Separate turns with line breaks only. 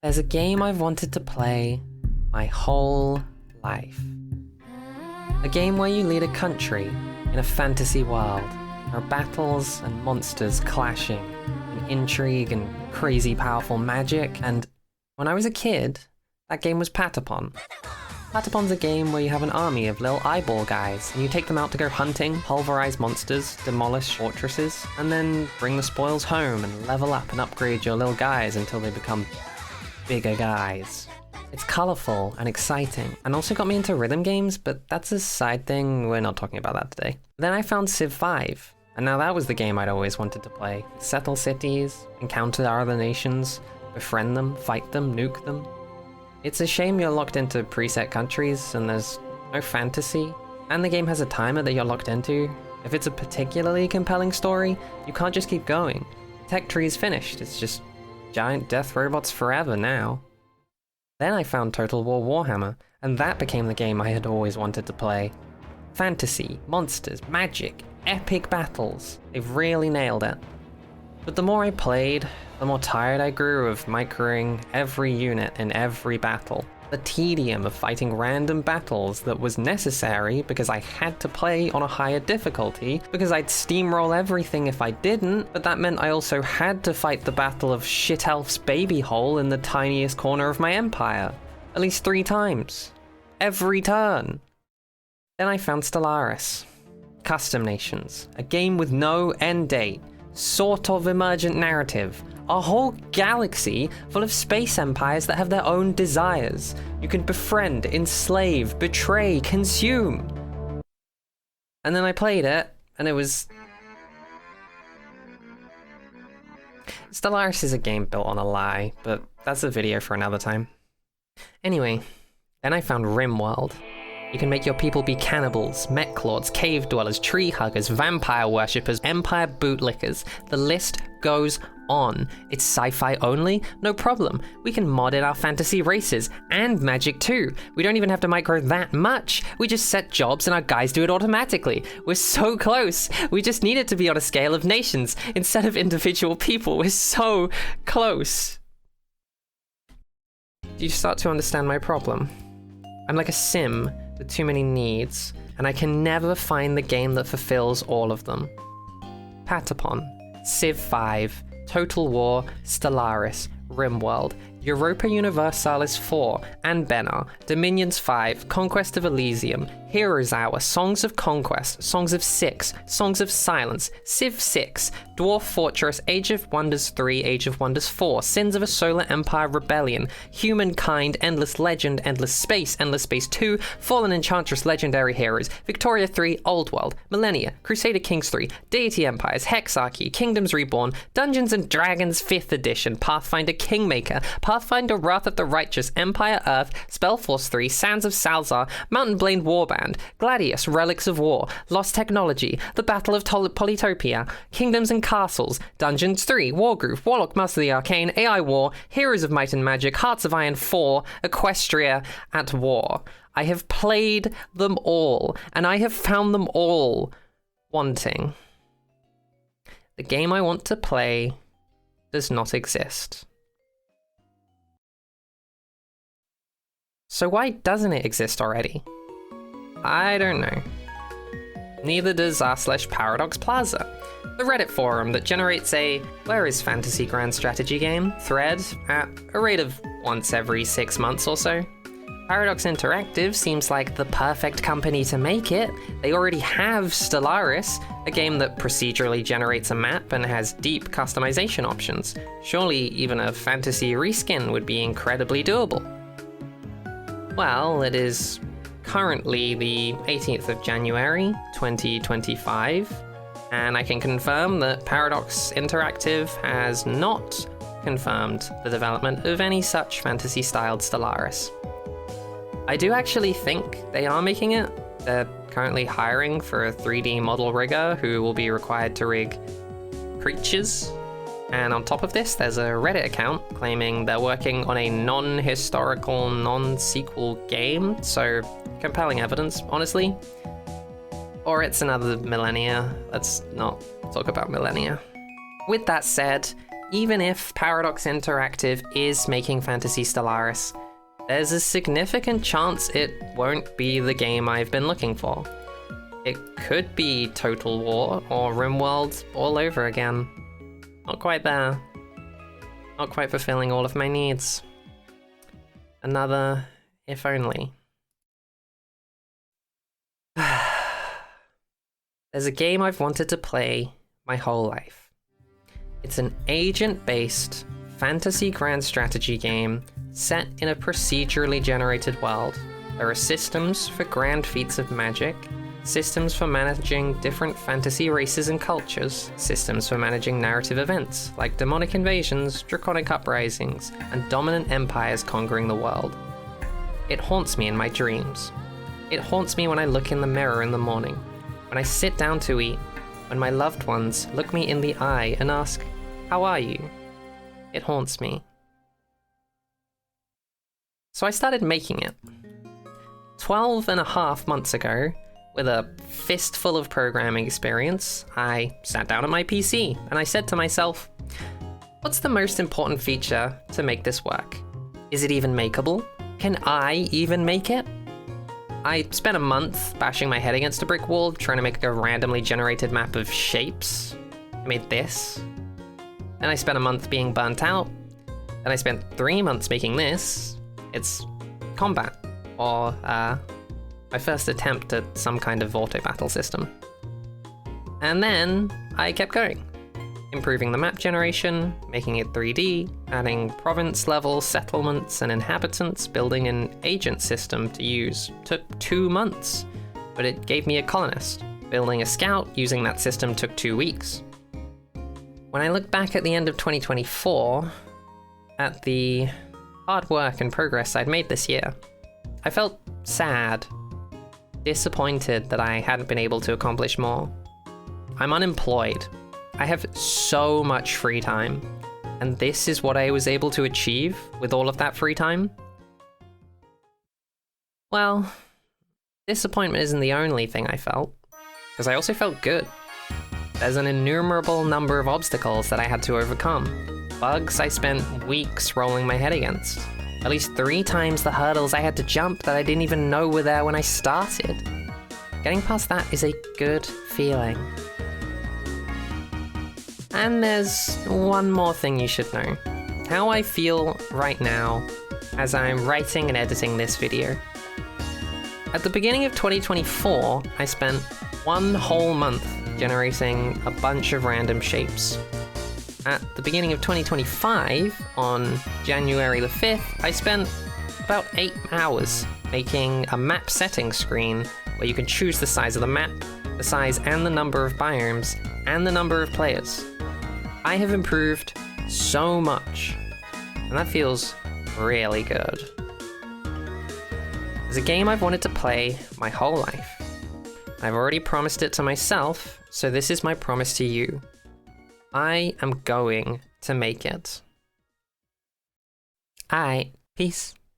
There's a game I've wanted to play my whole life. A game where you lead a country in a fantasy world. There are battles and monsters clashing, and intrigue and crazy powerful magic, and when I was a kid, that game was Patapon. Patapon's a game where you have an army of little eyeball guys, and you take them out to go hunting, pulverize monsters, demolish fortresses, and then bring the spoils home and level up and upgrade your little guys until they become bigger guys. It's colourful and exciting, and also got me into rhythm games, but that's a side thing, we're not talking about that today. Then I found Civ 5, and now that was the game I'd always wanted to play. Settle cities, encounter other nations, befriend them, fight them, nuke them. It's a shame you're locked into preset countries and there's no fantasy, and the game has a timer that you're locked into. If it's a particularly compelling story, you can't just keep going. The tech tree is finished, it's just giant death robots forever now. Then I found Total War Warhammer, and that became the game I had always wanted to play. Fantasy, monsters, magic, epic battles. They've really nailed it. But the more I played, the more tired I grew of microing every unit in every battle. The tedium of fighting random battles that was necessary because I had to play on a higher difficulty, because I'd steamroll everything if I didn't, but that meant I also had to fight the battle of Shit Elf's baby hole in the tiniest corner of my empire. At least 3 times. Every turn. Then I found Stellaris. Custom Nations. A game with no end date. Sort of emergent narrative. A whole galaxy full of space empires that have their own desires. You can befriend, enslave, betray, consume. And then I played it, and it was... Stellaris is a game built on a lie, but that's a video for another time. Anyway, then I found Rimworld. You can make your people be cannibals, mech lords, cave dwellers, tree huggers, vampire worshippers, empire bootlickers. The list goes on. It's sci-fi only? No problem. We can mod in our fantasy races, and magic too. We don't even have to micro that much. We just set jobs and our guys do it automatically. We're so close. We just need it to be on a scale of nations instead of individual people. We're so close. Do you start to understand my problem? I'm like a sim with too many needs, and I can never find the game that fulfills all of them. Patapon, Civ 5, Total War, Stellaris, Rimworld, Europa Universalis 4, and Benar, Dominions 5, Conquest of Elysium, Heroes Hour, Songs of Conquest, Songs of 6, Songs of Silence, Civ 6, Dwarf Fortress, Age of Wonders 3, Age of Wonders 4, Sins of a Solar Empire Rebellion, Humankind, Endless Legend, Endless Space 2, Fallen Enchantress Legendary Heroes, Victoria 3, Old World, Millennia, Crusader Kings 3, Deity Empires, Hexarchy, Kingdoms Reborn, Dungeons & Dragons 5th Edition, Pathfinder Kingmaker, Pathfinder Wrath of the Righteous, Empire Earth, Spellforce 3, Sands of Salzar, Mountain Blade Warband, Gladius, Relics of War, Lost Technology, The Battle of Polytopia, Kingdoms and Castles, Dungeons 3, Wargroove, Warlock Master of the Arcane, AI War, Heroes of Might and Magic, Hearts of Iron 4, Equestria at War. I have played them all, and I have found them all wanting. The game I want to play does not exist. So why doesn't it exist already? I don't know. Neither does r/Paradox Plaza, the Reddit forum that generates a "Where is Fantasy Grand Strategy Game?" thread at a rate of once every 6 months or so. Paradox Interactive seems like the perfect company to make it. They already have Stellaris, a game that procedurally generates a map and has deep customization options. Surely even a fantasy reskin would be incredibly doable. Well, it is currently the 18th of January, 2025, and I can confirm that Paradox Interactive has not confirmed the development of any such fantasy-styled Stellaris. I do actually think they are making it. They're currently hiring for a 3D model rigger who will be required to rig creatures. And on top of this, there's a Reddit account claiming they're working on a non-historical, non-sequel game, so compelling evidence, honestly. Or it's another Millennia. Let's not talk about Millennia. With that said, even if Paradox Interactive is making Fantasy Stellaris, there's a significant chance it won't be the game I've been looking for. It could be Total War or Rimworld all over again. Not quite there. Not quite fulfilling all of my needs. Another if only. There's a game I've wanted to play my whole life. It's an agent-based fantasy grand strategy game set in a procedurally generated world. There are systems for grand feats of magic, systems for managing different fantasy races and cultures, systems for managing narrative events like demonic invasions, draconic uprisings, and dominant empires conquering the world. It haunts me in my dreams. It haunts me when I look in the mirror in the morning, when I sit down to eat, when my loved ones look me in the eye and ask, "How are you?" It haunts me. So I started making it. 12.5 months ago, with a fistful of programming experience, I sat down at my PC and I said to myself, what's the most important feature to make this work? Is it even makeable? Can I even make it? I spent a month bashing my head against a brick wall trying to make a randomly generated map of shapes. I made this. Then I spent a month being burnt out. Then I spent 3 months making this. It's combat, or my first attempt at some kind of auto battle system. And then I kept going, improving the map generation, making it 3D, adding province level settlements and inhabitants, building an agent system to use. Took 2 months, but it gave me a colonist. Building a scout using that system took 2 weeks. When I look back at the end of 2024, at the hard work and progress I'd made this year, I felt sad, disappointed that I hadn't been able to accomplish more. I'm unemployed. I have so much free time, and this is what I was able to achieve with all of that free time? Well, disappointment isn't the only thing I felt, because I also felt good. There's an innumerable number of obstacles that I had to overcome. Bugs I spent weeks rolling my head against. At least 3 times the hurdles I had to jump that I didn't even know were there when I started. Getting past that is a good feeling. And there's one more thing you should know. How I feel right now as I'm writing and editing this video. At the beginning of 2024, I spent 1 whole month generating a bunch of random shapes. At the beginning of 2025, on January the 5th, I spent about 8 hours making a map settings screen where you can choose the size of the map, the size and the number of biomes, and the number of players. I have improved so much, and that feels really good. It's a game I've wanted to play my whole life. I've already promised it to myself, so this is my promise to you. I am going to make it. Alright, peace.